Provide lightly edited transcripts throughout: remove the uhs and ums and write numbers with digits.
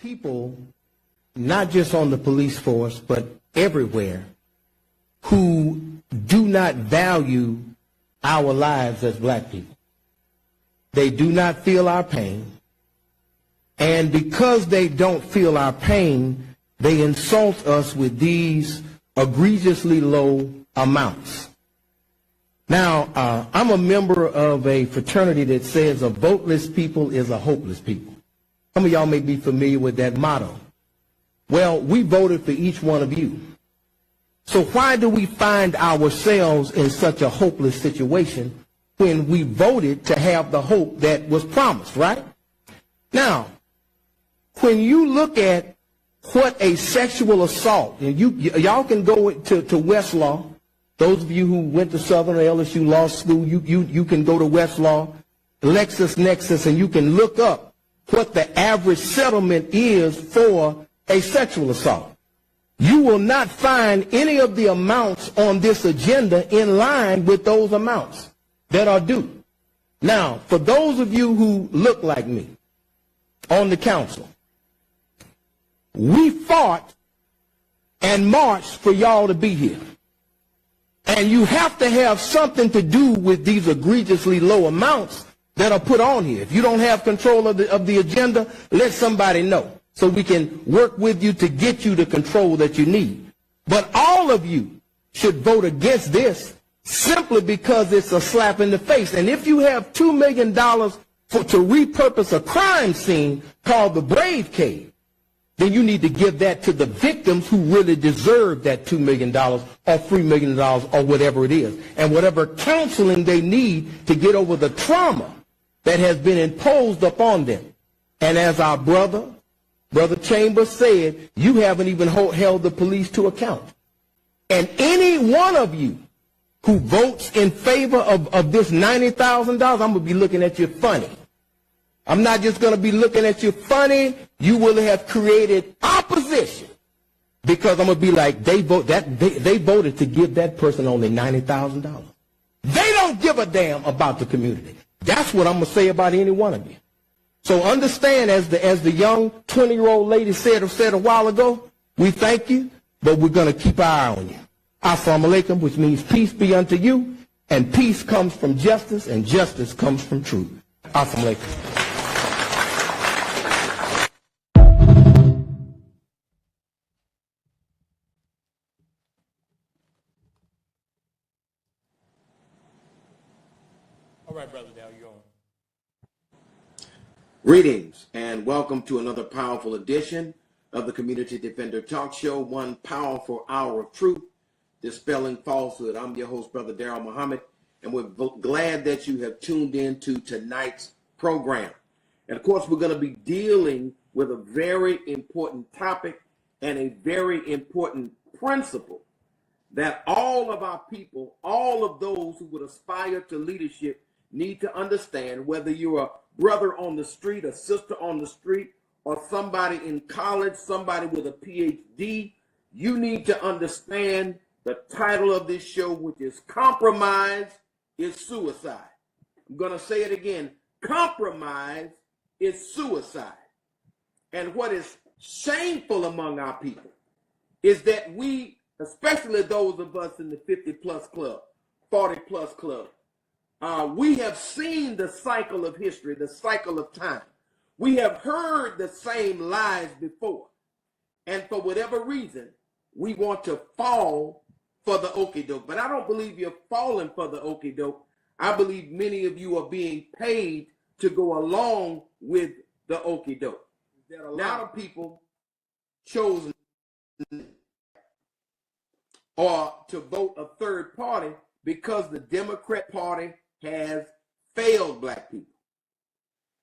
people, not just on the police force, but everywhere, who do not value our lives as black people. They do not feel our pain. And because they don't feel our pain, they insult us with these egregiously low amounts. Now, I'm a member of a fraternity that says a voteless people is a hopeless people. Some of y'all may be familiar with that motto. Well, we voted for each one of you. So why do we find ourselves in such a hopeless situation when we voted to have the hope that was promised, right? Now, when you look at what a sexual assault, and y'all can go to Westlaw. Those of you who went to Southern or LSU Law School, you can go to Westlaw, LexisNexis, and you can look up what the average settlement is for a sexual assault. You will not find any of the amounts on this agenda in line with those amounts that are due. Now, for those of you who look like me on the council, we fought and marched for y'all to be here. And you have to have something to do with these egregiously low amounts that are put on here. If you don't have control of the agenda, let somebody know so we can work with you to get you the control that you need. But all of you should vote against this simply because it's a slap in the face. And if you have $2 million to repurpose a crime scene called the Brave Cave, then you need to give that to the victims who really deserve that $2 million or $3 million or whatever it is, and whatever counseling they need to get over the trauma that has been imposed upon them. And as our Brother Chambers said, you haven't even held the police to account. And any one of you who votes in favor of this $90,000, I'm going to be looking at you funny. I'm not just going to be looking at you funny. You will have created opposition because I'm going to be like, they voted to give that person only $90,000. They don't give a damn about the community. That's what I'm going to say about any one of you. So understand, as the young 20-year-old lady said a while ago, we thank you, but we're going to keep our eye on you. Assalamu alaikum, which means peace be unto you, and peace comes from justice, and justice comes from truth. Assalamu alaikum. All right, Brother Dale, you're on. Greetings and welcome to another powerful edition of the Community Defender Talk Show, one powerful hour of truth, dispelling falsehood. I'm your host, Brother Darrell Muhammad, and we're glad that you have tuned in to tonight's program. And of course, we're going to be dealing with a very important topic and a very important principle that all of our people, all of those who would aspire to leadership, need to understand. Whether you're a brother on the street, a sister on the street, or somebody in college, somebody with a PhD, you need to understand the title of this show, which is Compromise is Suicide. I'm going to say it again. Compromise is suicide. And what is shameful among our people is that we, especially those of us in the 50-plus club, 40-plus club, we have seen the cycle of history, the cycle of time. We have heard the same lies before. And for whatever reason, we want to fall for the okie doke. But I don't believe you're falling for the okie doke. I believe many of you are being paid to go along with the okie doke. That a lot of people chose or to vote a third party because the Democrat Party has failed black people.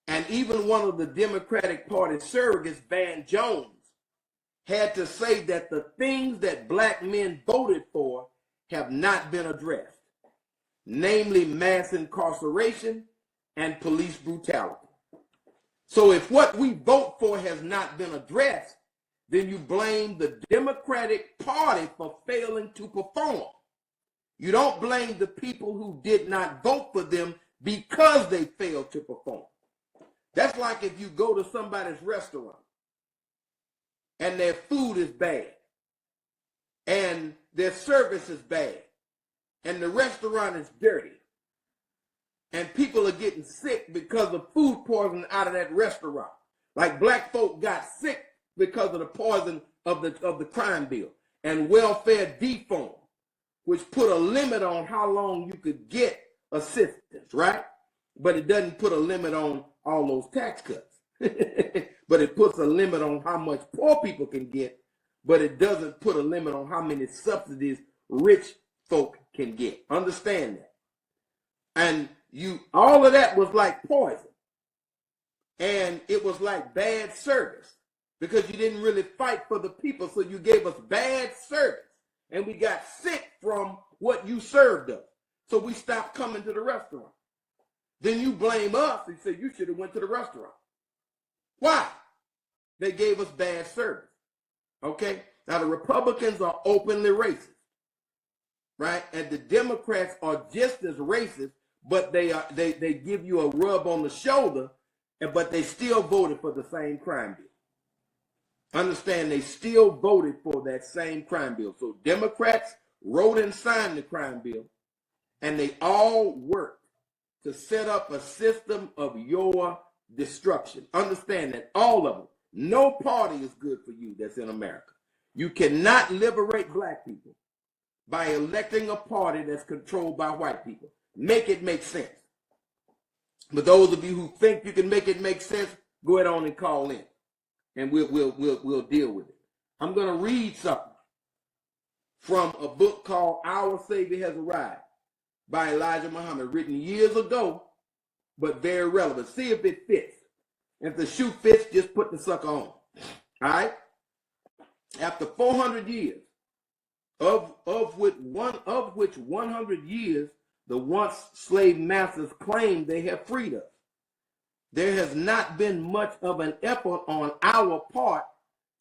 And even one of the Democratic Party surrogates, Van Jones, had to say that the things that black men voted for have not been addressed, namely mass incarceration and police brutality. So if what we vote for has not been addressed, then you blame the Democratic Party for failing to perform. You don't blame the people who did not vote for them because they failed to perform. That's like if you go to somebody's restaurant and their food is bad, and their service is bad, and the restaurant is dirty, and people are getting sick because of food poisoning out of that restaurant. Like black folk got sick because of the poison of the crime bill and welfare reform, which put a limit on how long you could get assistance, right? But it doesn't put a limit on all those tax cuts. But it puts a limit on how much poor people can get, but it doesn't put a limit on how many subsidies rich folk can get. Understand that. And all of that was like poison. And it was like bad service because you didn't really fight for the people. So you gave us bad service and we got sick from what you served us. So we stopped coming to the restaurant. Then you blame us and say you should have went to the restaurant. Why? They gave us bad service. Okay? Now the Republicans are openly racist, right? And the Democrats are just as racist, but they give you a rub on the shoulder, but they still voted for the same crime bill. Understand, they still voted for that same crime bill. So Democrats wrote and signed the crime bill, and they all worked to set up a system of your destruction. Understand that all of them, no party is good for you that's in America. You cannot liberate black people by electing a party that's controlled by white people. Make it make sense. But those of you who think you can make it make sense, go ahead on and call in, and we'll deal with it. I'm going to read something from a book called Our Savior Has Arrived by Elijah Muhammad, written years ago, but very relevant. See if it fits. If the shoe fits, just put the sucker on. All right? After 400 years, of which 100 years the once slave masters claim they have freed us, there has not been much of an effort on our part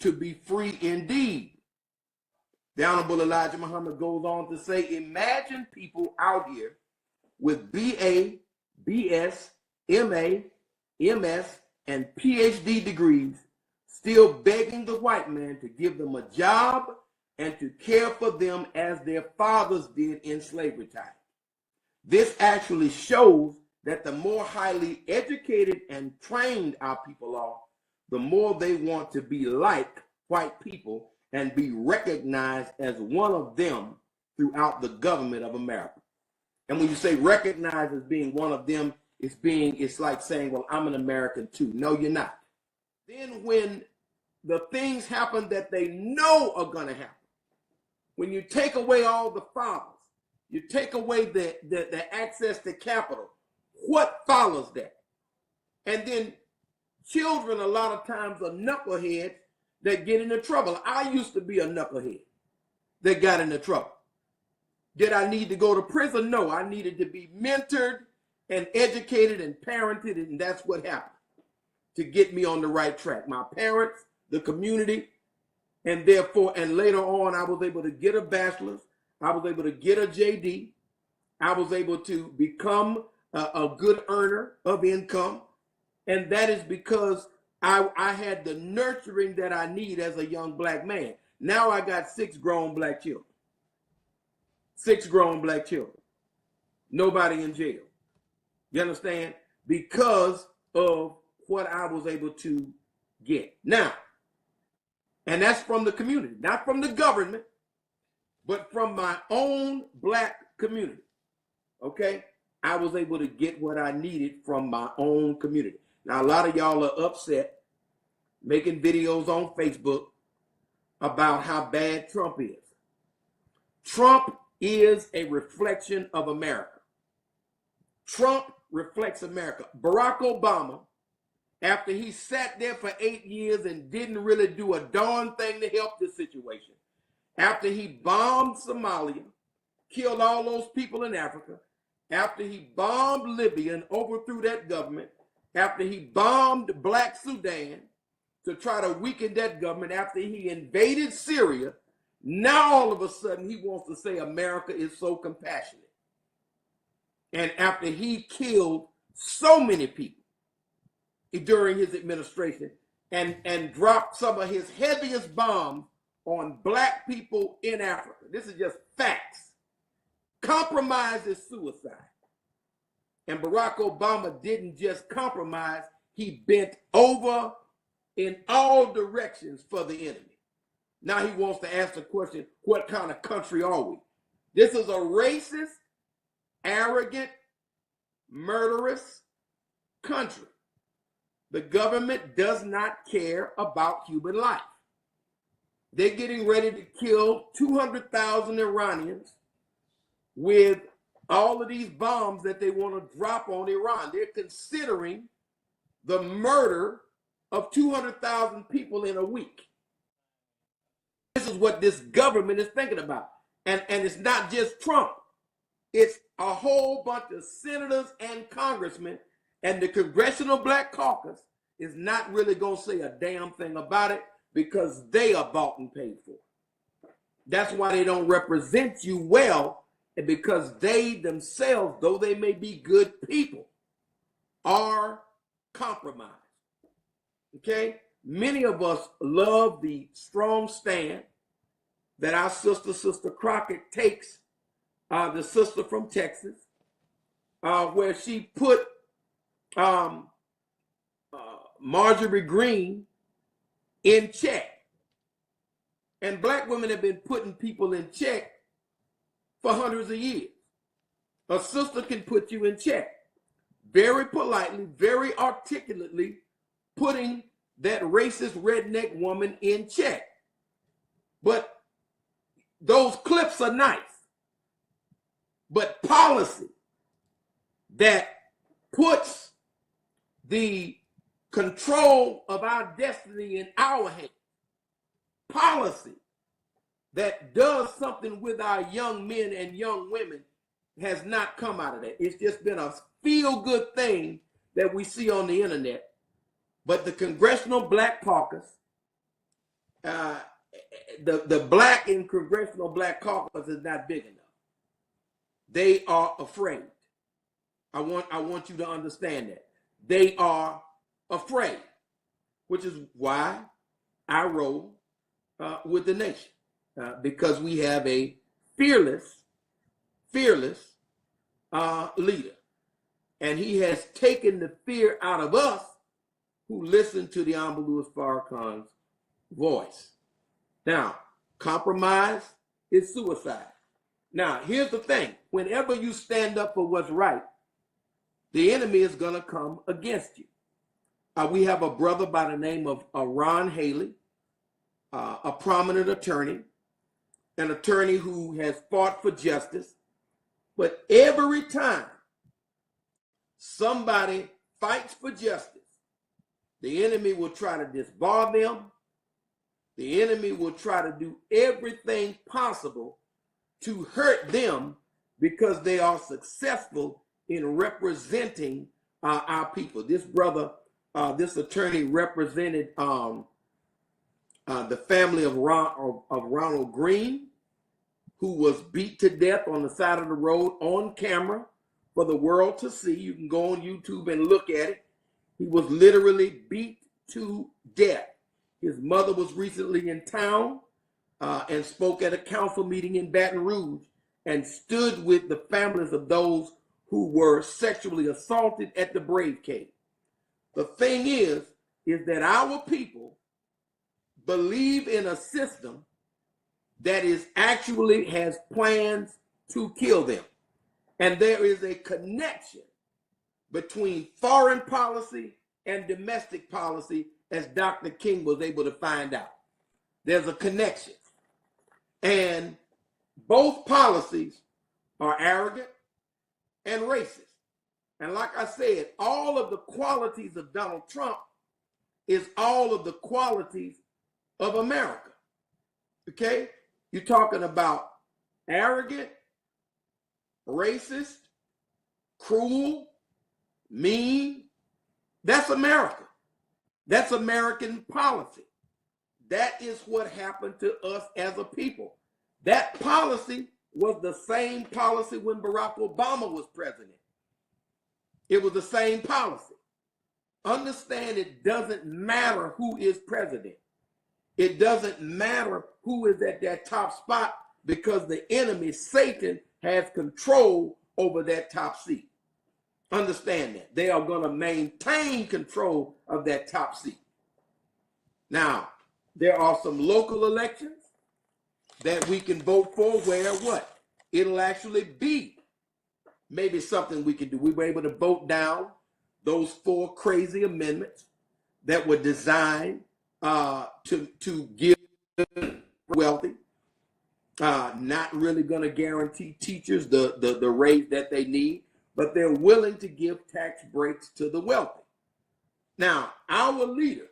to be free indeed. The Honorable Elijah Muhammad goes on to say, imagine people out here with BA, BS, MA, MS, and PhD degrees still begging the white man to give them a job and to care for them as their fathers did in slavery time. This actually shows that the more highly educated and trained our people are, the more they want to be like white people and be recognized as one of them throughout the government of America. And when you say recognized as being one of them, it's like saying, well, I'm an American too. No, you're not. Then when the things happen that they know are going to happen, when you take away all the fathers, you take away the access to capital, what follows that? And then children a lot of times are knuckleheads that get into trouble. I used to be a knucklehead that got into trouble. Did I need to go to prison? No, I needed to be mentored and educated and parented, and that's what happened to get me on the right track. My parents, the community, and therefore, and later on, I was able to get a bachelor's. I was able to get a JD. I was able to become a good earner of income. And that is because I had the nurturing that I need as a young black man. Now I got 6 grown black children. 6 grown black children. Nobody in jail. You understand? Because of what I was able to get. Now, and that's from the community, not from the government, but from my own black community. Okay? I was able to get what I needed from my own community. Now, a lot of y'all are upset making videos on Facebook about how bad Trump is. Trump is a reflection of America. Trump reflects America. Barack Obama, after he sat there for 8 years and didn't really do a darn thing to help this situation, after he bombed Somalia, killed all those people in Africa, after he bombed Libya and overthrew that government, after he bombed Black Sudan to try to weaken that government, after he invaded Syria, now all of a sudden he wants to say America is so compassionate. And after he killed so many people during his administration, and dropped some of his heaviest bombs on black people in Africa. This is just facts. Compromise is suicide. And Barack Obama didn't just compromise, he bent over in all directions for the enemy. Now he wants to ask the question, what kind of country are we? This is a racist, arrogant, murderous country. The government does not care about human life. They're getting ready to kill 200,000 Iranians with all of these bombs that they want to drop on Iran. They're considering the murder of 200,000 people in a week. This is what this government is thinking about. And it's not just Trump. It's a whole bunch of senators and congressmen, and the Congressional Black Caucus is not really going to say a damn thing about it because they are bought and paid for. That's why they don't represent you well, and because they themselves, though they may be good people, are compromised. Okay? Many of us love the strong stand that our Sister Crockett takes, the sister from Texas, where she put Marjorie Greene in check. And black women have been putting people in check for hundreds of years. A sister can put you in check very politely, very articulately, putting that racist redneck woman in check. But those clips are nice. But policy that puts the control of our destiny in our hands, policy that does something with our young men and young women has not come out of that. It's just been a feel-good thing that we see on the internet. But the Congressional Black Caucus, the black in Congressional Black Caucus is not big enough. They are afraid. I want you to understand that. They are afraid, which is why I roll with the nation, because we have a fearless leader. And he has taken the fear out of us who listen to the Honorable Louis Farrakhan's voice. Now, compromise is suicide. Now, here's the thing. Whenever you stand up for what's right, the enemy is going to come against you. We have a brother by the name of Ron Haley, a prominent attorney, an attorney who has fought for justice. But every time somebody fights for justice, the enemy will try to disbar them. The enemy will try to do everything possible to hurt them because they are successful in representing our people. This brother, this attorney represented the family of Ronald Greene, who was beat to death on the side of the road on camera for the world to see. You can go on YouTube and look at it. He was literally beat to death. His mother was recently in town and spoke at a council meeting in Baton Rouge and stood with the families of those who were sexually assaulted at the Brave Cave. The thing is that our people believe in a system that is actually has plans to kill them. And there is a connection between foreign policy and domestic policy, as Dr. King was able to find out. There's a connection. And both policies are arrogant and racist. And like I said, all of the qualities of Donald Trump is all of the qualities of America. Okay? You're talking about arrogant, racist, cruel, mean. That's America. That's American policy. That is what happened to us as a people. That policy was the same policy when Barack Obama was president. It was the same policy. Understand, it doesn't matter who is president. It doesn't matter who is at that top spot, because the enemy, Satan, has control over that top seat. Understand that. They are going to maintain control of that top seat. Now, there are some local elections that we can vote for where what? It'll actually be maybe something we can do. We were able to vote down those 4 crazy amendments that were designed to give wealthy, not really going to guarantee teachers the raise that they need, but they're willing to give tax breaks to the wealthy. Now, our leaders,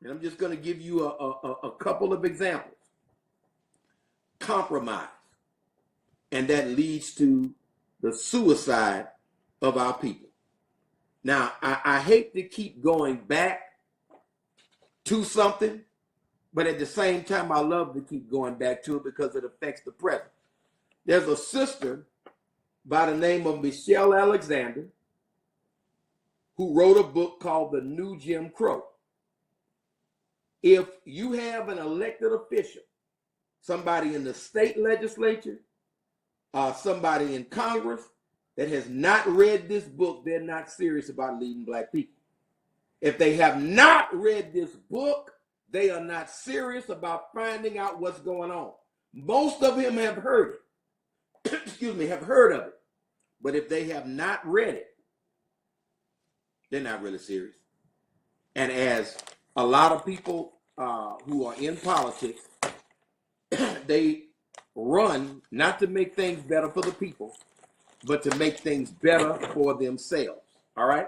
and I'm just going to give you a couple of examples, compromise, and that leads to the suicide of our people. Now, I hate to keep going back to something, but at the same time, I love to keep going back to it because it affects the present. There's a sister by the name of Michelle Alexander who wrote a book called The New Jim Crow. If you have an elected official, somebody in the state legislature, somebody in Congress that has not read this book, they're not serious about leading black people. If they have not read this book, they are not serious about finding out what's going on. Most of them have heard it. Excuse me, have heard of it. But if they have not read it, they're not really serious. And as a lot of people who are in politics, they run not to make things better for the people, but to make things better for themselves. All right?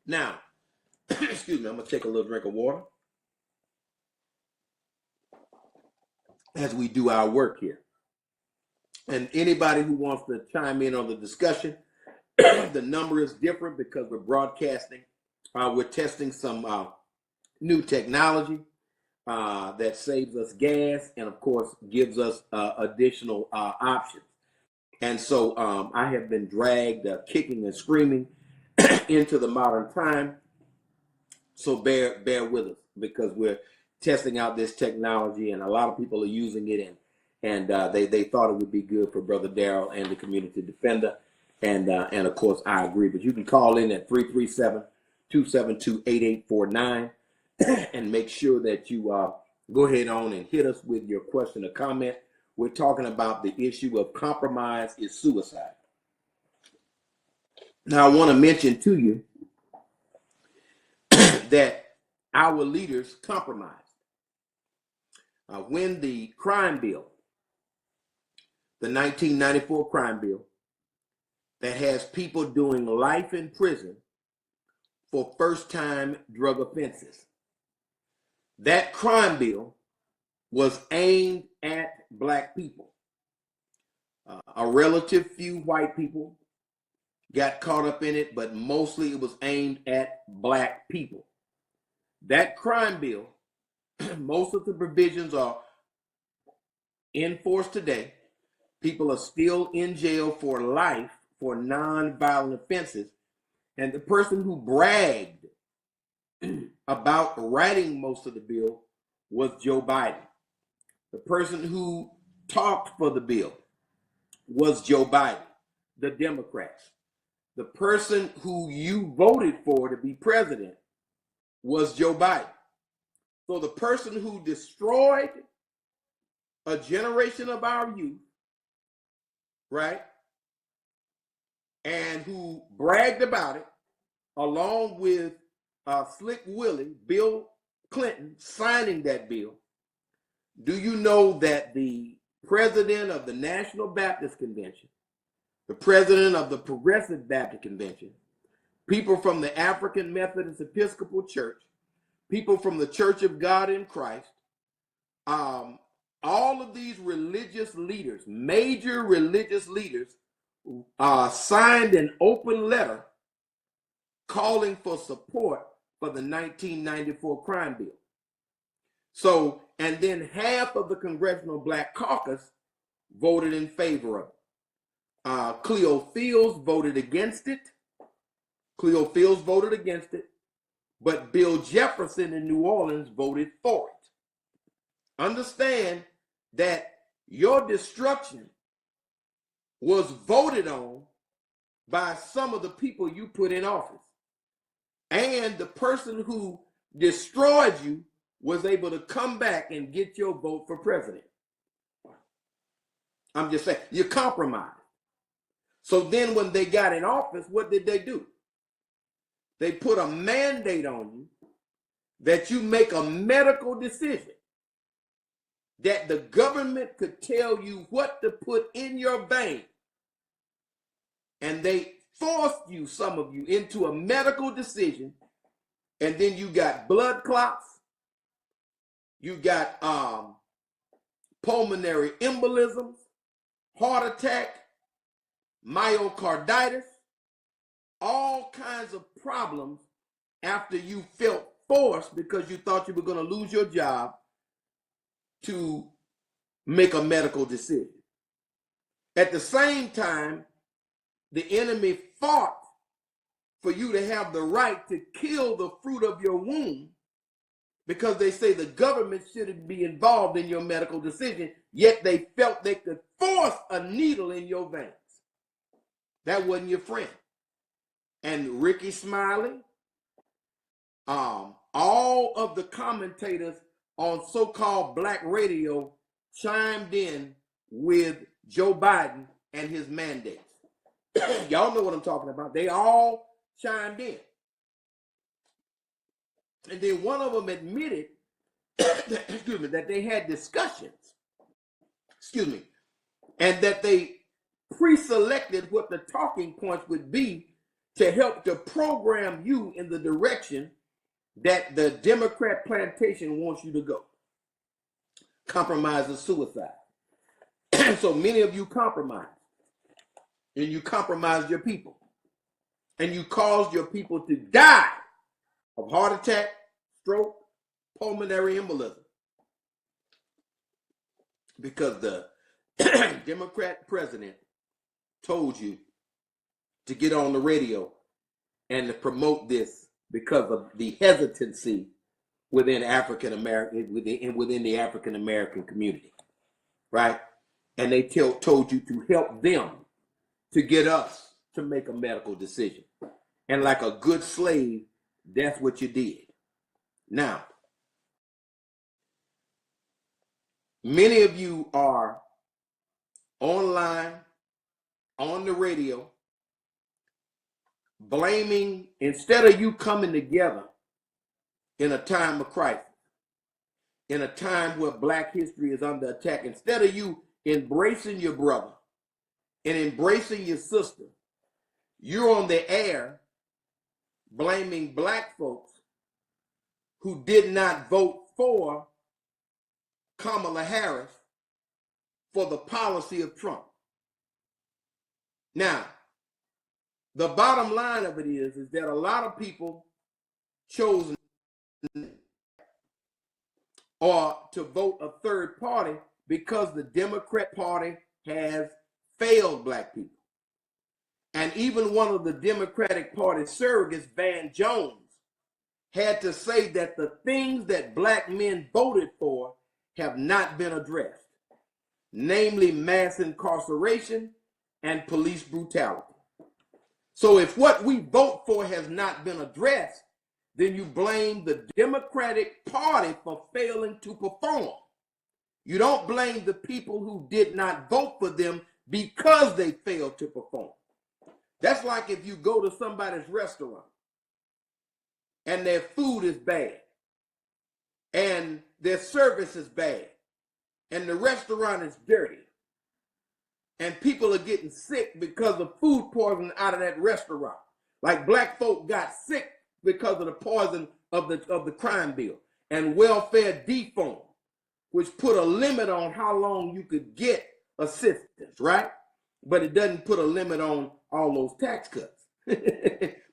Now, excuse me, I'm going to take a little drink of water as we do our work here. And anybody who wants to chime in on the discussion, the number is different because we're broadcasting. We're testing some new technology that saves us gas and, of course, gives us additional options. And so I have been dragged kicking and screaming into the modern time. So bear with us because we're testing out this technology and a lot of people are using it, and they thought it would be good for Brother Darrell and the community defender. And of course, I agree. But you can call in at 337-272-8849 and make sure that you go ahead on and hit us with your question or comment. We're talking about the issue of compromise is suicide. Now, I want to mention to you that our leaders compromised. When the crime bill, the 1994 crime bill, that has people doing life in prison for first-time drug offenses, that crime bill was aimed at black people. A relative few white people got caught up in it, but mostly it was aimed at black people. That crime bill, most of the provisions are in force today. People are still in jail for life for non-violent offenses. And the person who bragged about writing most of the bill was Joe Biden. The person who talked for the bill was Joe Biden, the Democrats. The person who you voted for to be president was Joe Biden. So the person who destroyed a generation of our youth, right, and who bragged about it, along with Slick Willie, Bill Clinton, signing that bill. Do you know that the president of the National Baptist Convention, the president of the Progressive Baptist Convention, people from the African Methodist Episcopal Church, people from the Church of God in Christ, all of these religious leaders, major religious leaders, signed an open letter calling for support for the 1994 crime bill. So, and then half of the Congressional Black Caucus voted in favor of it. Cleo Fields voted against it. Cleo Fields voted against it, but Bill Jefferson in New Orleans voted for it. Understand that your destruction was voted on by some of the people you put in office. And the person who destroyed you was able to come back and get your vote for president. I'm just saying, you compromised. So then when they got in office, what did they do? They put a mandate on you that you make a medical decision, that the government could tell you what to put in your vein. And they forced you, some of you, into a medical decision. And then you got blood clots. You got pulmonary embolisms, heart attack, myocarditis, all kinds of problems after you felt forced because you thought you were going to lose your job to make a medical decision. At the same time, the enemy fought for you to have the right to kill the fruit of your womb because they say the government shouldn't be involved in your medical decision, yet they felt they could force a needle in your veins. That wasn't your friend. And Ricky Smiley, all of the commentators on so-called black radio chimed in with Joe Biden and his mandates. Y'all know what I'm talking about. They all chimed in. And then one of them admitted that they had discussions, and that they pre-selected what the talking points would be to help to program you in the direction that the Democrat plantation wants you to go. Compromise is suicide. So many of you compromised, and you compromised your people, and you caused your people to die of heart attack, stroke, pulmonary embolism, because the Democrat president told you to get on the radio and to promote this because of the hesitancy within African American, within the African American community, right? And they told you to help them to get us to make a medical decision. And like a good slave, that's what you did. Now, many of you are online, on the radio, blaming, instead of you coming together in a time of crisis, in a time where black history is under attack, instead of you embracing your brother and embracing your sister, you're on the air blaming black folks who did not vote for Kamala Harris for the policy of Trump. Now, the bottom line of it is that a lot of people chose or to vote a third party because the Democrat Party has failed black people. And even one of the Democratic Party surrogates, Van Jones, had to say that the things that black men voted for have not been addressed, namely mass incarceration and police brutality. So if what we vote for has not been addressed, then you blame the Democratic Party for failing to perform. You don't blame the people who did not vote for them because they failed to perform. That's like if you go to somebody's restaurant and their food is bad and their service is bad and the restaurant is dirty and people are getting sick because of food poisoning out of that restaurant. Like black folk got sick because of the poison of the crime bill and welfare defund, which put a limit on how long you could get assistance, right? But it doesn't put a limit on all those tax cuts.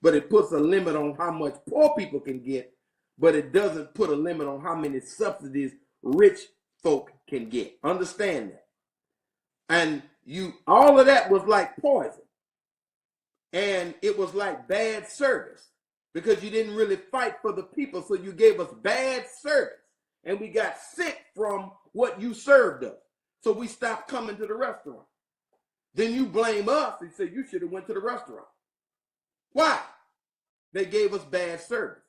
But it puts a limit on how much poor people can get, but it doesn't put a limit on how many subsidies rich folk can get. Understand that. And all of that was like poison. And it was like bad service because you didn't really fight for the people. So you gave us bad service and we got sick from what you served us. So we stopped coming to the restaurant. Then you blame us and say you should have went to the restaurant. Why? They gave us bad service.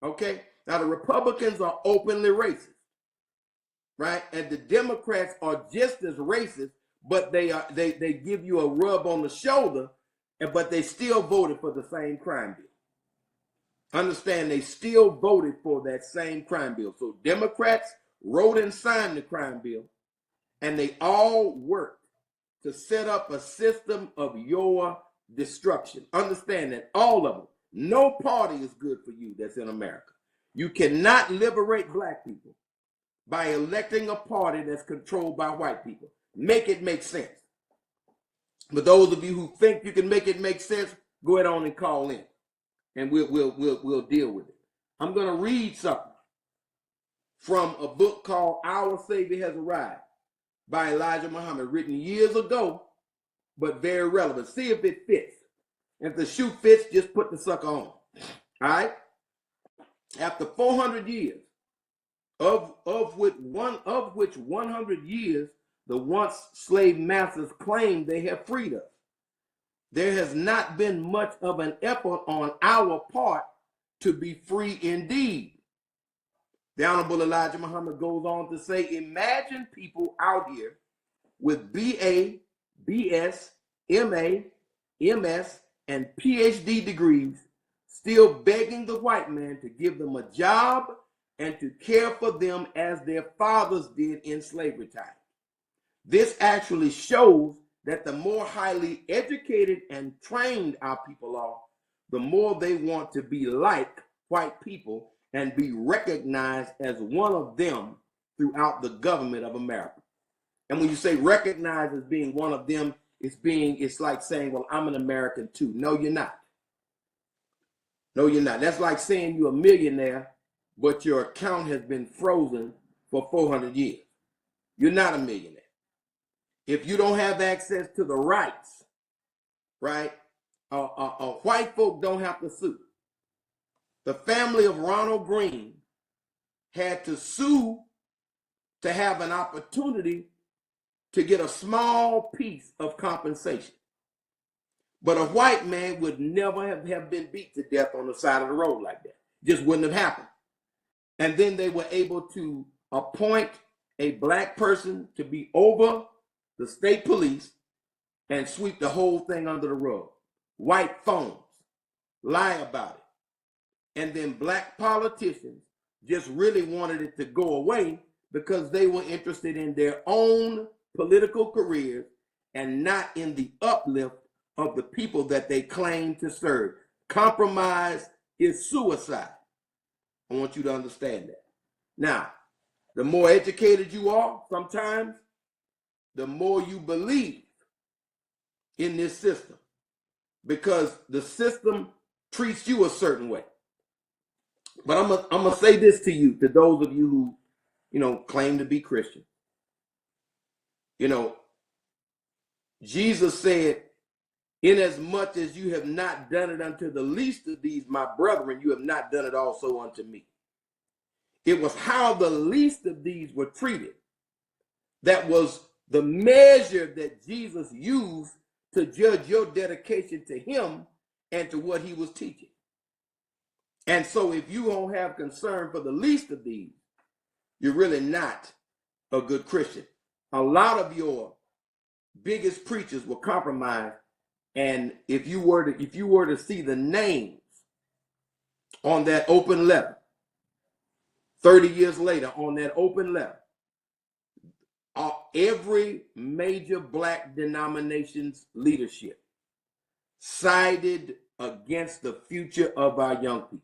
Okay? Now the Republicans are openly racist, right? And the Democrats are just as racist, but they give you a rub on the shoulder, but they still voted for the same crime bill. Understand, they still voted for that same crime bill. So Democrats wrote and signed the crime bill, and they all worked to set up a system of your destruction. Understand that all of them, no party is good for you that's in America. You cannot liberate black people by electing a party that's controlled by white people. Make it make sense. For those of you who think you can make it make sense, go ahead on and call in, and we'll deal with it. I'm going to read something from a book called Our Savior Has Arrived by Elijah Muhammad, written years ago, but very relevant. See if it fits. If the shoe fits, just put the sucker on. All right? After 400 years, of which 100 years the once slave masters claim they have freed us, there has not been much of an effort on our part to be free indeed. The Honorable Elijah Muhammad goes on to say, imagine people out here with BA, BS, MA, MS, and PhD degrees still begging the white man to give them a job and to care for them as their fathers did in slavery time. This actually shows that the more highly educated and trained our people are, the more they want to be like white people and be recognized as one of them throughout the government of America. And when you say recognized as being one of them, it's like saying, well, I'm an American too. No, you're not. No, you're not. That's like saying you're a millionaire, but your account has been frozen for 400 years. You're not a millionaire. If you don't have access to the rights, right, white folk don't have to sue. The family of Ronald Green had to sue to have an opportunity to get a small piece of compensation. But a white man would never have been beat to death on the side of the road like that. Just wouldn't have happened. And then they were able to appoint a black person to be over the state police and sweep the whole thing under the rug. White phones, lie about it. And then black politicians just really wanted it to go away because they were interested in their own political careers and not in the uplift of the people that they claim to serve. Compromise is suicide. I want you to understand that. Now, the more educated you are, sometimes, the more you believe in this system, because the system treats you a certain way. But I'm gonna say this to you, to those of you who, claim to be Christian. Jesus said, inasmuch as you have not done it unto the least of these, my brethren, you have not done it also unto me. It was how the least of these were treated that was the measure that Jesus used to judge your dedication to him and to what he was teaching. And so if you don't have concern for the least of these, you're really not a good Christian. A lot of your biggest preachers were compromised. And if you were to see the names on that open letter, 30 years later on that open letter, every major black denomination's leadership sided against the future of our young people.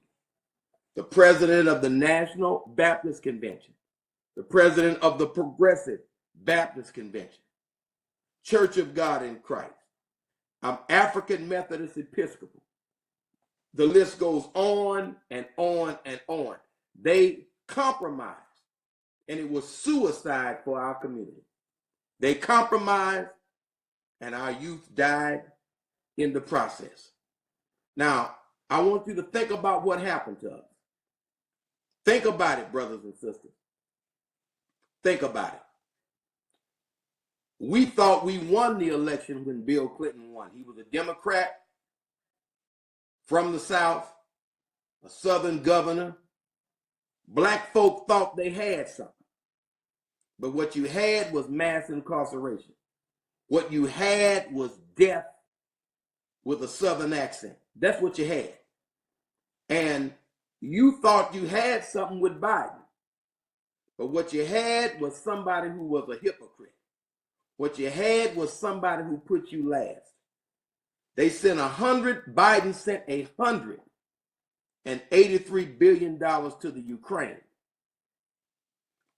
The president of the National Baptist Convention, the president of the Progressive Baptist Convention, Church of God in Christ, African Methodist Episcopal. The list goes on and on and on. They compromised, and it was suicide for our community. They compromised, and our youth died in the process. Now, I want you to think about what happened to us. Think about it, brothers and sisters. Think about it. We thought we won the election when Bill Clinton won. He was a Democrat from the South, a Southern governor. Black folk thought they had something. But what you had was mass incarceration. What you had was death with a Southern accent. That's what you had. And you thought you had something with Biden. But what you had was somebody who was a hypocrite. What you had was somebody who put you last. They sent 100, Biden sent $183 billion to the Ukraine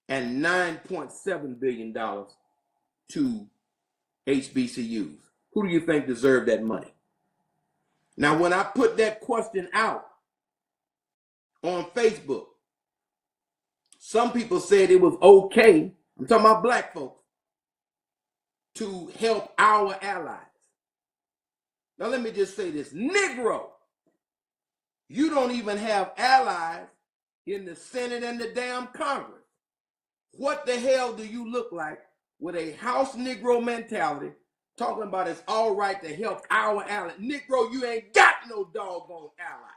and $9.7 billion to HBCUs. Who do you think deserved that money? Now, when I put that question out on Facebook, some people said it was okay, I'm talking about black folks, to help our allies. Now, let me just say this. Negro, you don't even have allies in the Senate and the damn Congress. What the hell do you look like with a house Negro mentality talking about it's all right to help our allies? Negro, you ain't got no doggone allies.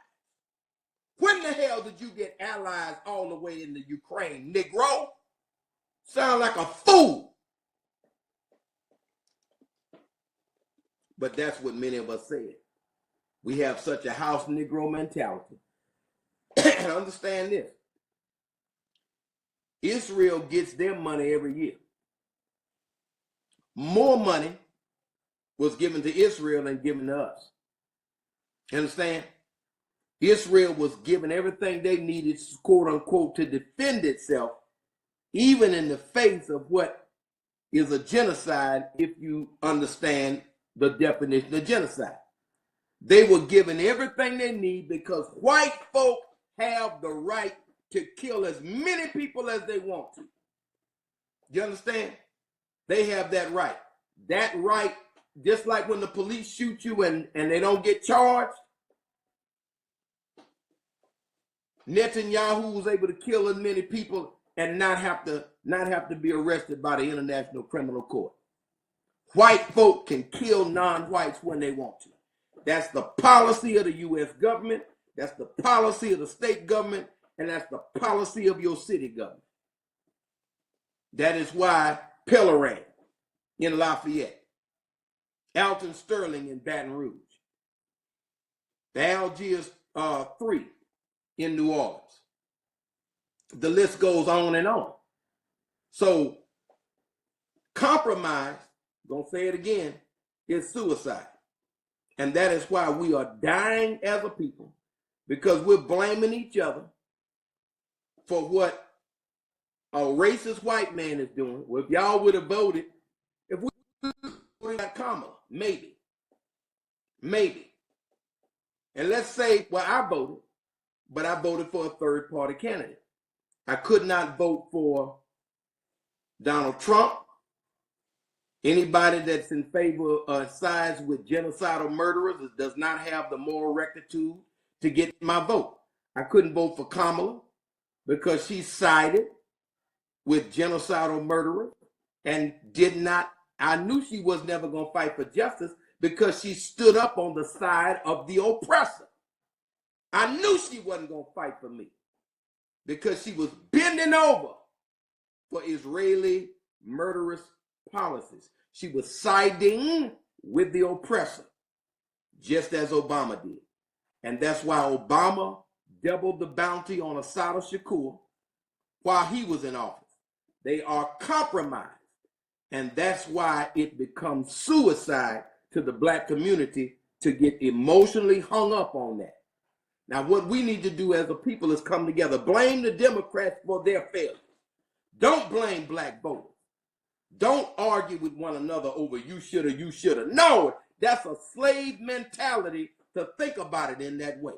When the hell did you get allies all the way in the Ukraine, Negro? Sound like a fool. But that's what many of us said. We have such a house Negro mentality. And understand this. Israel gets their money every year. More money was given to Israel than given to us. You understand? Israel was given everything they needed, quote unquote, to defend itself, even in the face of what is a genocide, if you understand the definition of genocide. They were given everything they need because white folk have the right to kill as many people as they want to. You understand? They have that right. That right, just like when the police shoot you and they don't get charged, Netanyahu was able to kill as many people and not have to be arrested by the International Criminal Court. White folk can kill non-whites when they want to. That's the policy of the U.S. government. That's the policy of the state government. And that's the policy of your city government. That is why Pellerin in Lafayette, Alton Sterling in Baton Rouge, the Algiers 3 in New Orleans. The list goes on and on. So compromise, gonna say it again, is suicide. And that is why we are dying as a people, because we're blaming each other for what a racist white man is doing. Well, if y'all would have voted, if we would have got Kamala, maybe. And let's say, well, I voted, but I voted for a third party candidate. I could not vote for Donald Trump. Anybody that's in favor of sides with genocidal murderers does not have the moral rectitude to get my vote. I couldn't vote for Kamala because she sided with genocidal murderers and did not, I knew she was never going to fight for justice because she stood up on the side of the oppressor. I knew she wasn't going to fight for me because she was bending over for Israeli murderous policies. She was siding with the oppressor, just as Obama did. And that's why Obama doubled the bounty on Assata Shakur while he was in office. They are compromised. And that's why it becomes suicide to the black community to get emotionally hung up on that. Now, what we need to do as a people is come together. Blame the Democrats for their failures. Don't blame black voters. Don't argue with one another over you shoulda, you shoulda. No, that's a slave mentality to think about it in that way.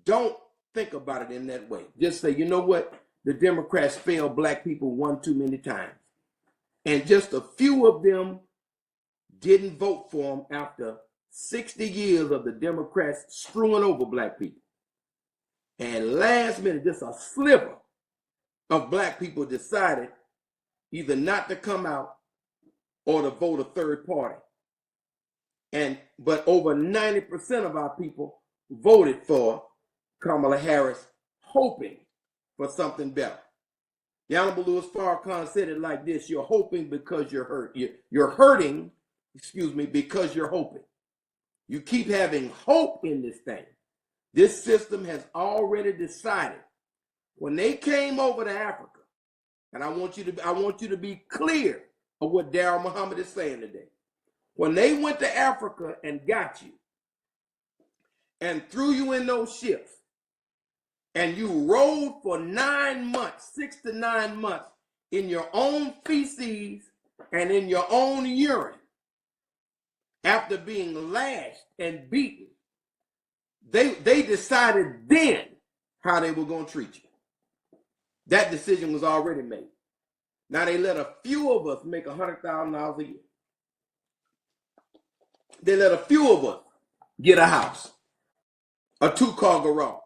Don't think about it in that way. Just say, you know what? The Democrats failed black people one too many times. And just a few of them didn't vote for them after 60 years of the Democrats screwing over black people. And last minute, just a sliver of black people decided either not to come out or to vote a third party. But over 90% of our people voted for Kamala Harris, hoping for something better. The Honorable Louis Farrakhan said it like this: you're hoping because you're hurt. You're hurting, because you're hoping. You keep having hope in this thing. This system has already decided when they came over to Africa, and I want you to be clear of what Darrell Muhammad is saying today. When they went to Africa and got you and threw you in those ships, and you rode for 9 months, 6 to 9 months, in your own feces and in your own urine, after being lashed and beaten, they decided then how they were going to treat you. That decision was already made. Now they let a few of us make $100,000 a year. They let a few of us get a house, a 2-car garage.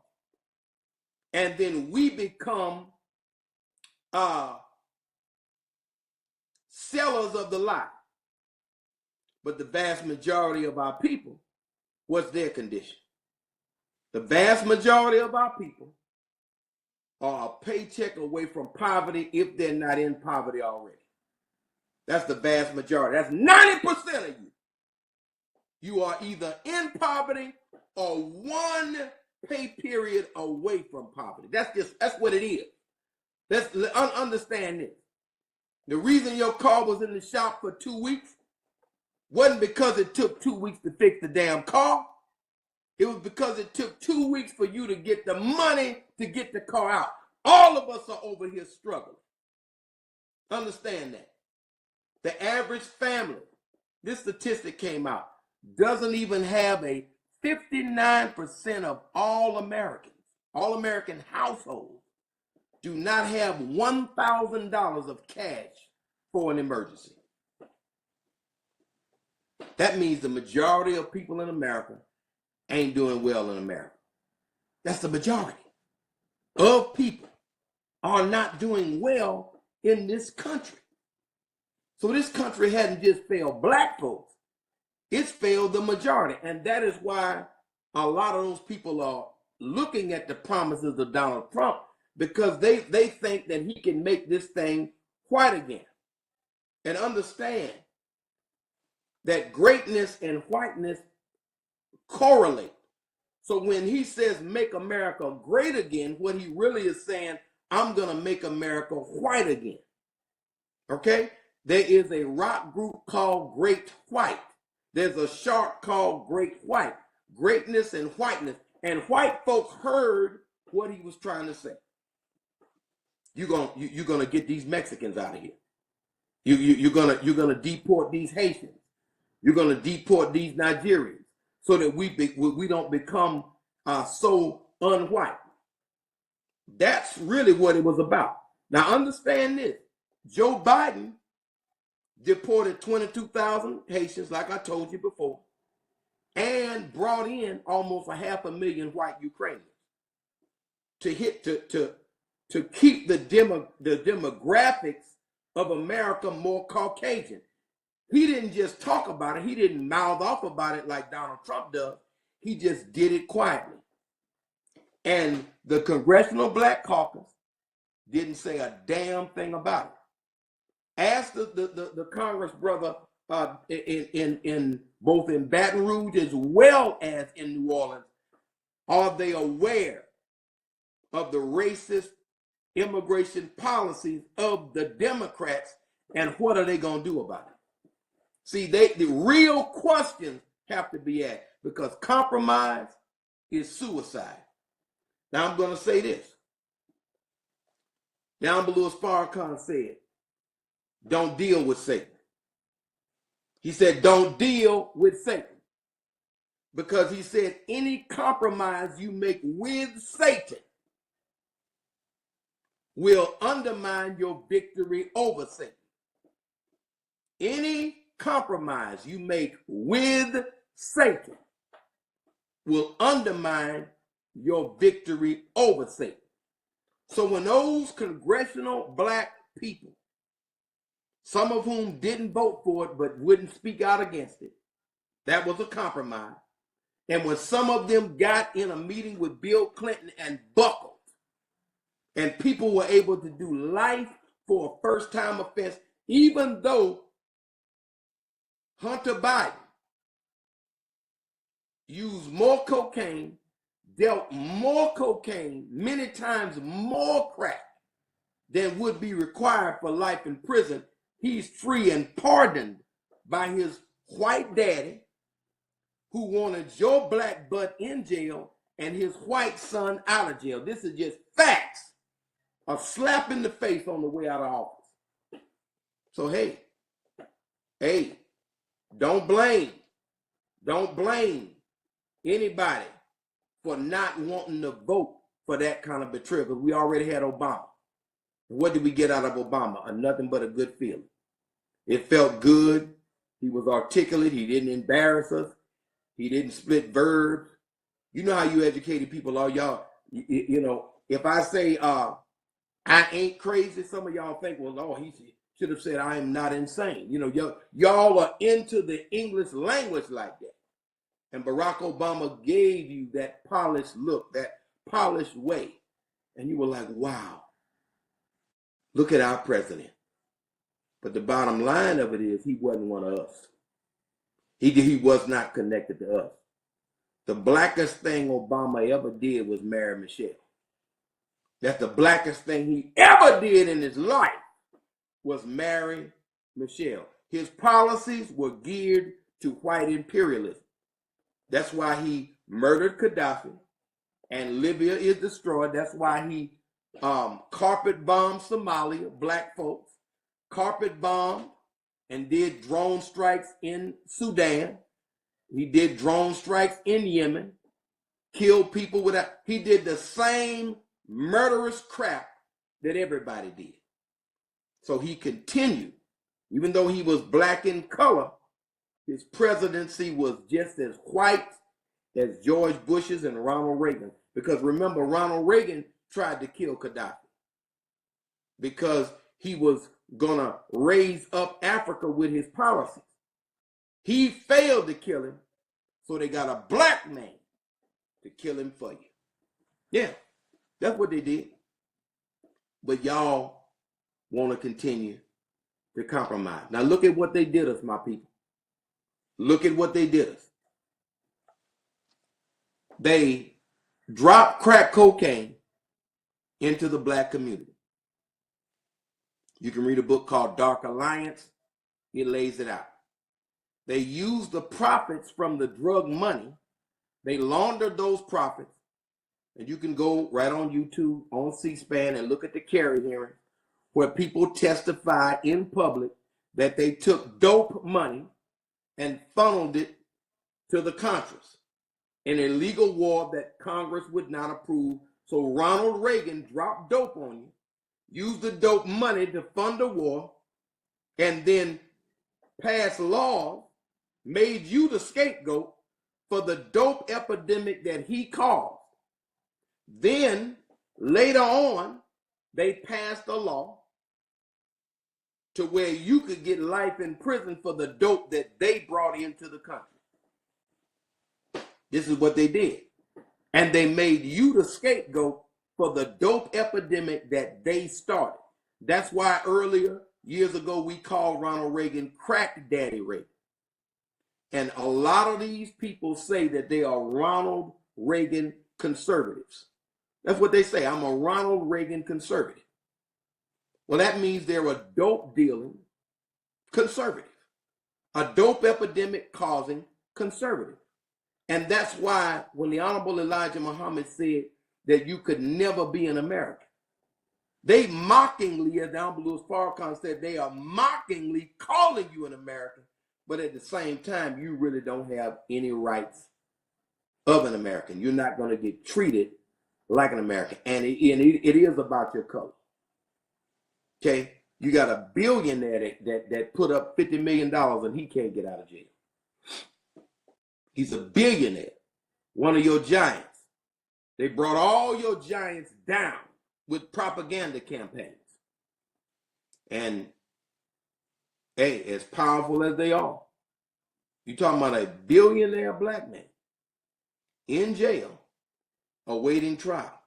And then we become sellers of the lie. But the vast majority of our people, what's their condition? The vast majority of our people are a paycheck away from poverty if they're not in poverty already. That's the vast majority. That's 90% of you. You are either in poverty or one pay period away from poverty. That's what it is. Let's understand this. The reason your car was in the shop for 2 weeks wasn't because it took 2 weeks to fix the damn car. It was because it took 2 weeks for you to get the money to get the car out. All of us are over here struggling. Understand that. The average family, this statistic came out, doesn't even have a 59% of all American households do not have $1,000 of cash for an emergency. That means the majority of people in America ain't doing well in America. That's the majority of people are not doing well in this country. So this country hadn't just failed black folks, it's failed the majority. And that is why a lot of those people are looking at the promises of Donald Trump, because they think that he can make this thing white again. And understand that greatness and whiteness correlate. So when he says make America great again, what he really is saying, I'm going to make America white again. Okay? There is a rock group called Great White. There's a shark called Great White. Greatness and whiteness. And white folks heard what he was trying to say. You're gonna get these Mexicans out of here. You're gonna deport these Haitians. You're gonna deport these Nigerians, so that we don't become so unwhite. That's really what it was about. Now understand this: Joe Biden deported 22,000 Haitians, like I told you before, and brought in almost 500,000 white Ukrainians to keep the demographics of America more Caucasian. He didn't just talk about it. He didn't mouth off about it like Donald Trump does. He just did it quietly. And the Congressional Black Caucus didn't say a damn thing about it. Ask the Congress brother in both in Baton Rouge as well as in New Orleans, are they aware of the racist immigration policies of the Democrats, and what are they going to do about it? See, the real questions have to be asked, because compromise is suicide. Now I'm going to say this. Down below, as Farrakhan said, don't deal with Satan. He said, don't deal with Satan. Because he said, any compromise you make with Satan will undermine your victory over Satan. Any compromise you make with Satan will undermine your victory over Satan. So when those congressional black people, some of whom didn't vote for it but wouldn't speak out against it, that was a compromise. And when some of them got in a meeting with Bill Clinton and buckled, and people were able to do life for a first-time offense, even though Hunter Biden used more cocaine, dealt more cocaine, many times more crack than would be required for life in prison, he's free and pardoned by his white daddy who wanted your black butt in jail and his white son out of jail. This is just facts. A slap in the face on the way out of office. So hey, don't blame anybody for not wanting to vote for that kind of betrayal, because we already had Obama. What did we get out of Obama? Nothing but a good feeling. It felt good. He was articulate. He didn't embarrass us. He didn't split verbs. You know how you educated people are, y'all. You know, if I say I ain't crazy, some of y'all think, well, no, he should have said I am not insane. You know, y'all are into the English language like that. And Barack Obama gave you that polished look, that polished way. And you were like, wow, look at our president. But the bottom line of it is he wasn't one of us. He was not connected to us. The blackest thing Obama ever did was marry Michelle. That's the blackest thing he ever did in his life, was marry Michelle. His policies were geared to white imperialism. That's why he murdered Gaddafi and Libya is destroyed. That's why he carpet bombed Somalia, black folks, carpet bombed and did drone strikes in Sudan. He did drone strikes in Yemen, killed people without. He did the same murderous crap that everybody did. So he continued, even though he was black in color, his presidency was just as white as George Bush's and Ronald Reagan. Because remember, Ronald Reagan tried to kill Gaddafi because he was going to raise up Africa with his policies. He failed to kill him, so they got a black man to kill him for you. Yeah, that's what they did. But y'all want to continue to compromise. Now look at what they did us, my people. Look at what they did us. They dropped crack cocaine into the black community. You can read a book called Dark Alliance. It lays it out. They used the profits from the drug money. They laundered those profits. And you can go right on YouTube, on C-SPAN, and look at the Kerry hearing, where people testify in public that they took dope money and funneled it to the Contras, an illegal war that Congress would not approve. So Ronald Reagan dropped dope on you, used the dope money to fund the war, and then passed laws, made you the scapegoat for the dope epidemic that he caused. Then later on, they passed a law to where you could get life in prison for the dope that they brought into the country. This is what they did. And they made you the scapegoat for the dope epidemic that they started. That's why earlier, years ago, we called Ronald Reagan Crack Daddy Reagan. And a lot of these people say that they are Ronald Reagan conservatives. That's what they say. I'm a Ronald Reagan conservative. Well, that means they're a dope dealing conservative, a dope epidemic causing conservative. And that's why when the Honorable Elijah Muhammad said that you could never be an American, they mockingly, as the Honorable Louis Farrakhan said, they are mockingly calling you an American, but at the same time, you really don't have any rights of an American. You're not going to get treated like an American. And it is about your color. Okay? You got a billionaire that put up $50 million and he can't get out of jail. He's a billionaire, one of your giants. They brought all your giants down with propaganda campaigns. And hey, as powerful as they are, you're talking about a billionaire black man in jail awaiting trial.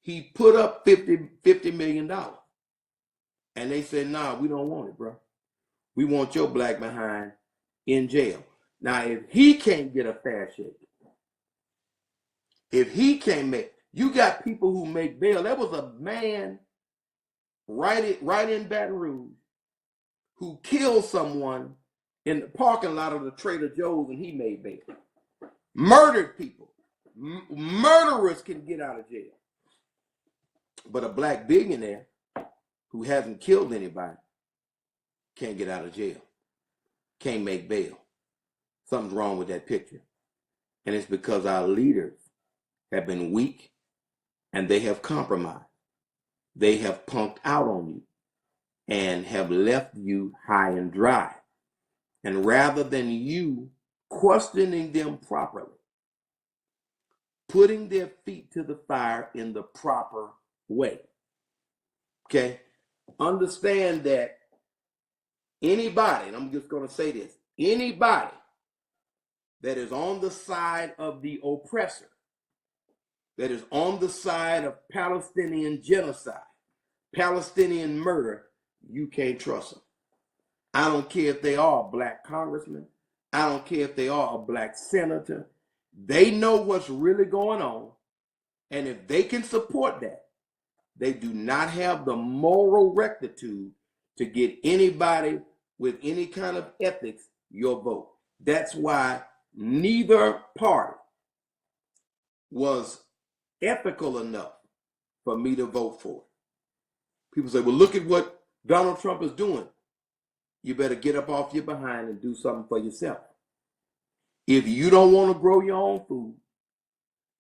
He put up $50 million. And they said, nah, we don't want it, bro. We want your black behind in jail. Now, if he can't get a fair shake, if he can't make, you got people who make bail. There was a man right in Baton Rouge who killed someone in the parking lot of the Trader Joe's, and he made bail. Murdered people. Murderers can get out of jail. But a black billionaire who hasn't killed anybody can't get out of jail. Can't make bail. Something's wrong with that picture. And it's because our leaders have been weak and they have compromised. They have punked out on you and have left you high and dry. And rather than you questioning them properly, putting their feet to the fire in the proper way, okay? Understand that anybody, and I'm just going to say this, anybody that is on the side of the oppressor, that is on the side of Palestinian genocide, Palestinian murder, you can't trust them. I don't care if they are a black congressman. I don't care if they are a black senator. They know what's really going on. And if they can support that, they do not have the moral rectitude to get anybody with any kind of ethics your vote. That's why neither party was ethical enough for me to vote for it. People say, well, look at what Donald Trump is doing. You better get up off your behind and do something for yourself. If you don't want to grow your own food,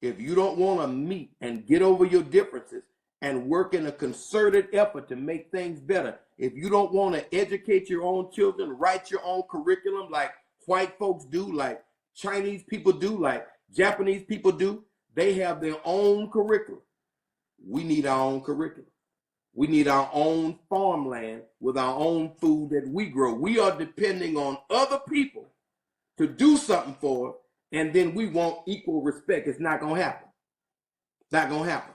if you don't want to meet and get over your differences and work in a concerted effort to make things better, if you don't want to educate your own children, write your own curriculum like white folks do, like Chinese people do, like Japanese people do, they have their own curriculum. We need our own curriculum. We need our own farmland with our own food that we grow. We are depending on other people to do something for us, and then we want equal respect. It's not going to happen. It's not going to happen.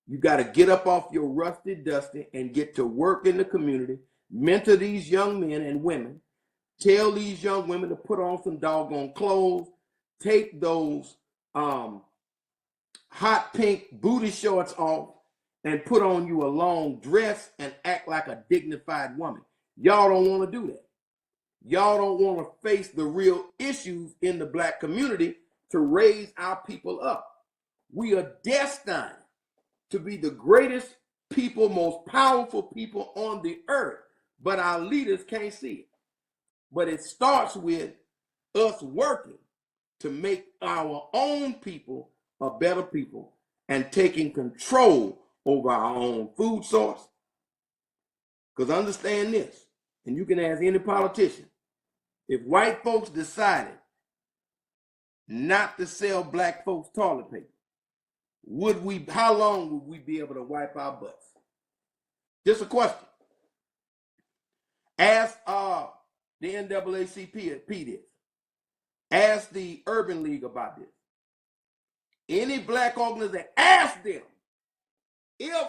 You got to get up off your rusty dusty and get to work in the community, mentor these young men and women, tell these young women to put on some doggone clothes, take those hot pink booty shorts off, and put on you a long dress and act like a dignified woman. Y'all don't want to do that. Y'all don't want to face the real issues in the black community to raise our people up. We are destined to be the greatest people, most powerful people on the earth, but our leaders can't see it. But it starts with us working to make our own people a better people and taking control over our own food source. Because understand this, and you can ask any politician, if white folks decided not to sell black folks toilet paper, how long would we be able to wipe our butts? Just a question. Ask the NAACP this. Ask the Urban League about this. Any black organization, ask them. If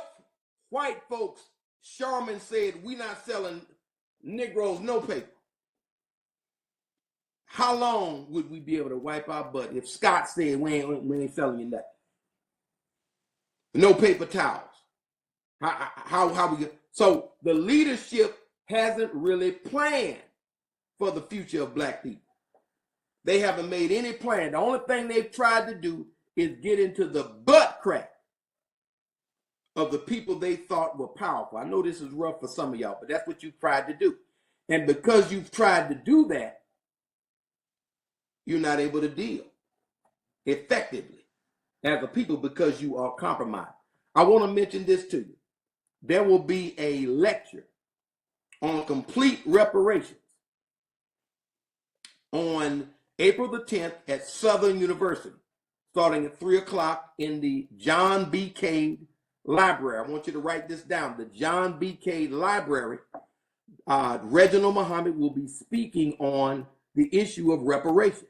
white folks, Sharman said, we're not selling Negroes no paper, how long would we be able to wipe our butt if Scott said we ain't selling you nothing? No paper towels. How we get? So the leadership hasn't really planned for the future of black people. They haven't made any plan. The only thing they've tried to do is get into the butt crack of the people they thought were powerful. I know this is rough for some of y'all, but that's what you've tried to do. And because you've tried to do that, you're not able to deal effectively as a people because you are compromised. I want to mention this to you. There will be a lecture on complete reparations on April the 10th at Southern University, starting at 3 o'clock in the John B. Cade Library. I want you to write this down. The John B. Cade Library. Reginald Muhammad will be speaking on the issue of reparations.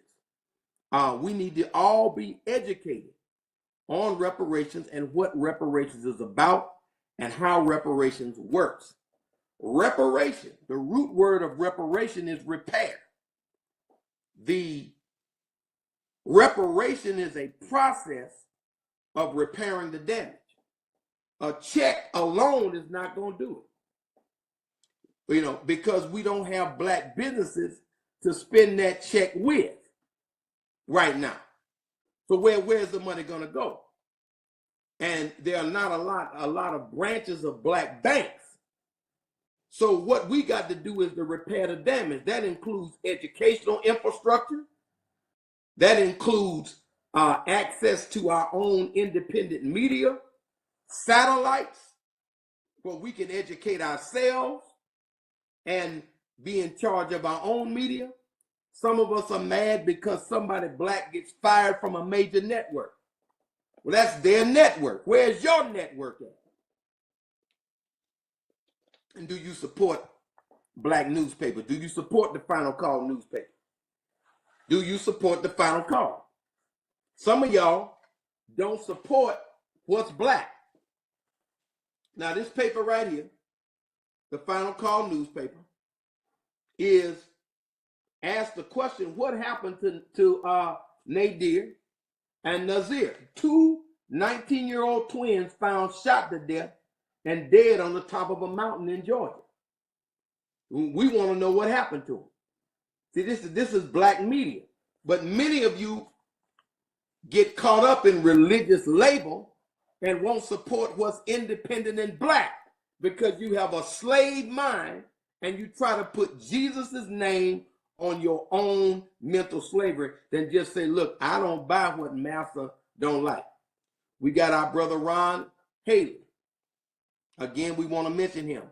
We need to all be educated on reparations and what reparations is about and how reparations works. Reparation, the root word of reparation is repair. The reparation is a process of repairing the damage. A check alone is not going to do it. Because we don't have black businesses to spend that check with right now. So where's the money going to go? And there are not a lot of branches of black banks. So what we got to do is to repair the damage. That includes educational infrastructure. That includes access to our own independent media, satellites, where we can educate ourselves and be in charge of our own media. Some of us are mad because somebody black gets fired from a major network. Well, that's their network. Where's your network at? And do you support black newspapers? Do you support the Final Call newspaper? Do you support the Final Call? Some of y'all don't support what's black. Now, this paper right here, the Final Call newspaper, is asked the question, what happened to Nadir and Nazir, two 19-year-old twins found shot to death and dead on the top of a mountain in Georgia. We want to know what happened to them. See, this is black media, but many of you get caught up in religious label and won't support what's independent and black because you have a slave mind and you try to put Jesus's name on your own mental slavery, then just say, look, I don't buy what master don't like. We got our brother Ron Haley. Again, we want to mention him.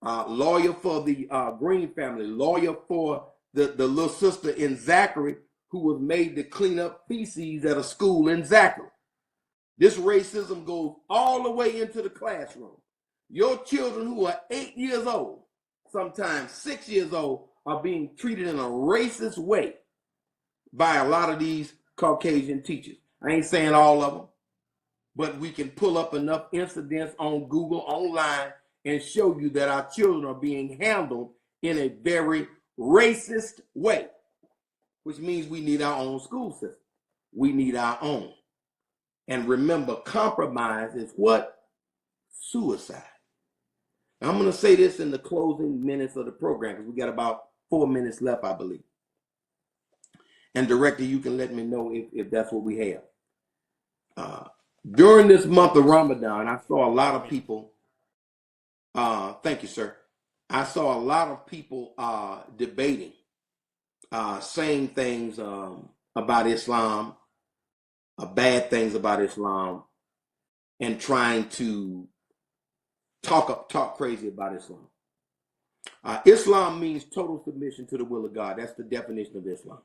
Lawyer for the Green family, lawyer for the little sister in Zachary who was made to clean up feces at a school in Zachary. This racism goes all the way into the classroom. Your children who are 8 years old, sometimes 6 years old, are being treated in a racist way by a lot of these Caucasian teachers. I ain't saying all of them, but we can pull up enough incidents on Google, online, and show you that our children are being handled in a very racist way, which means we need our own school system. We need our own. And remember, compromise is what? Suicide. Now, I'm going to say this in the closing minutes of the program because we got about 4 minutes left, I believe. And director, you can let me know if that's what we have. During this month of Ramadan, I saw a lot of people, thank you, sir. I saw a lot of people debating, saying things about Islam, bad things about Islam, and trying to talk crazy about Islam. Islam means total submission to the will of God. That's the definition of Islam.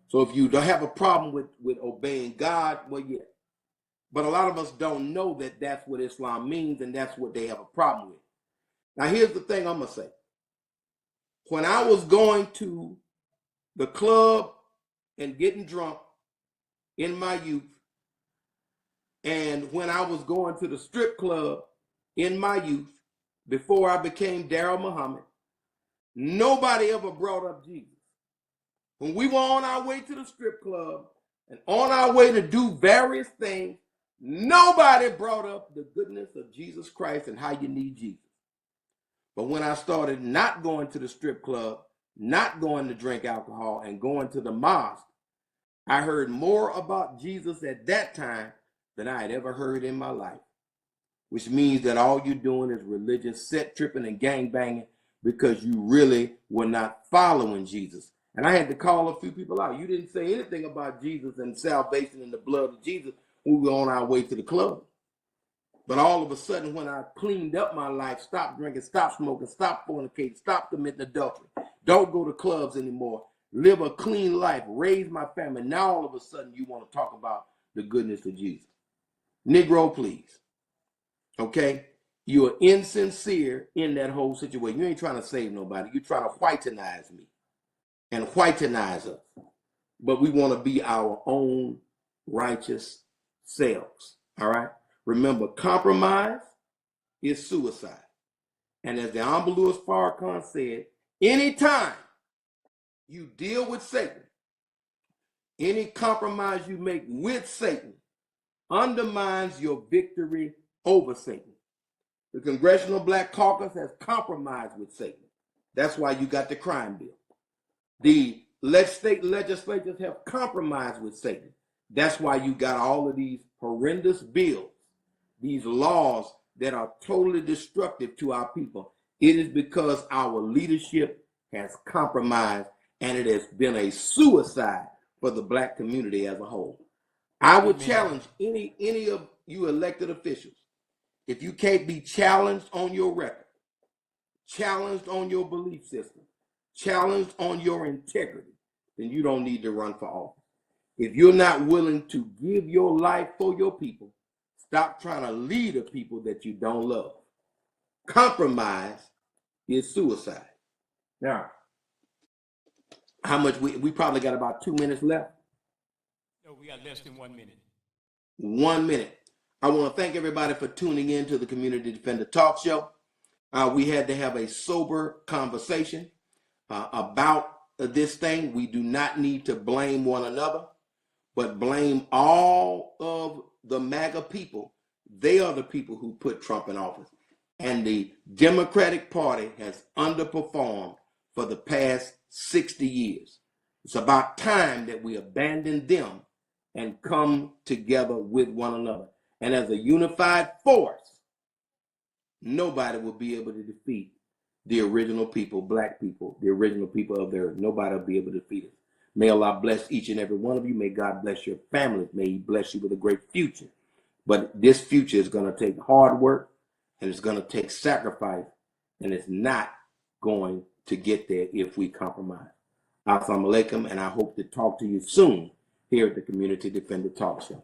So if you don't have a problem with obeying God, well, yeah. But a lot of us don't know that that's what Islam means, and that's what they have a problem with. Now, here's the thing I'm going to say. When I was going to the club and getting drunk in my youth, and when I was going to the strip club in my youth, before I became Darrell Muhammad, nobody ever brought up Jesus. When we were on our way to the strip club and on our way to do various things, nobody brought up the goodness of Jesus Christ and how you need Jesus. But when I started not going to the strip club, not going to drink alcohol, and going to the mosque, I heard more about Jesus at that time than I had ever heard in my life, which means that all you're doing is religious set tripping and gang banging because you really were not following Jesus. And I had to call a few people out. You didn't say anything about Jesus and salvation in the blood of Jesus when we were on our way to the club. But all of a sudden, when I cleaned up my life, stopped drinking, stopped smoking, stopped fornicating, stopped committing adultery, don't go to clubs anymore, live a clean life, raise my family. Now all of a sudden you want to talk about the goodness of Jesus. Negro, please. Okay? You are insincere in that whole situation. You ain't trying to save nobody. You're trying to whitenize me and whitenize us. But we want to be our own righteous selves. All right? Remember, compromise is suicide. And as the Honorable Louis Farrakhan said, anytime you deal with Satan, any compromise you make with Satan undermines your victory over Satan. The Congressional Black Caucus has compromised with Satan. That's why you got the crime bill. The state legislatures have compromised with Satan. That's why you got all of these horrendous bills, these laws that are totally destructive to our people. It is because our leadership has compromised, and it has been a suicide for the black community as a whole. I would challenge any of you elected officials, if you can't be challenged on your record, challenged on your belief system, challenged on your integrity, then you don't need to run for office. If you're not willing to give your life for your people, stop trying to lead a people that you don't love. Compromise is suicide. Now, how much we probably got about 2 minutes left. No, we got less than 1 minute. 1 minute. I want to thank everybody for tuning in to the Community Defender Talk Show. We had to have a sober conversation about this thing. We do not need to blame one another, but blame all of the MAGA people. They are the people who put Trump in office. And the Democratic Party has underperformed for the past 60 years. It's about time that we abandon them and come together with one another. And as a unified force, nobody will be able to defeat the original people, black people, the original people of the earth. Nobody will be able to defeat us. May Allah bless each and every one of you. May God bless your families. May He bless you with a great future. But this future is going to take hard work, and it's going to take sacrifice, and it's not going to get there if we compromise. Assalamu alaikum, and I hope to talk to you soon here at the Community Defender Talk Show.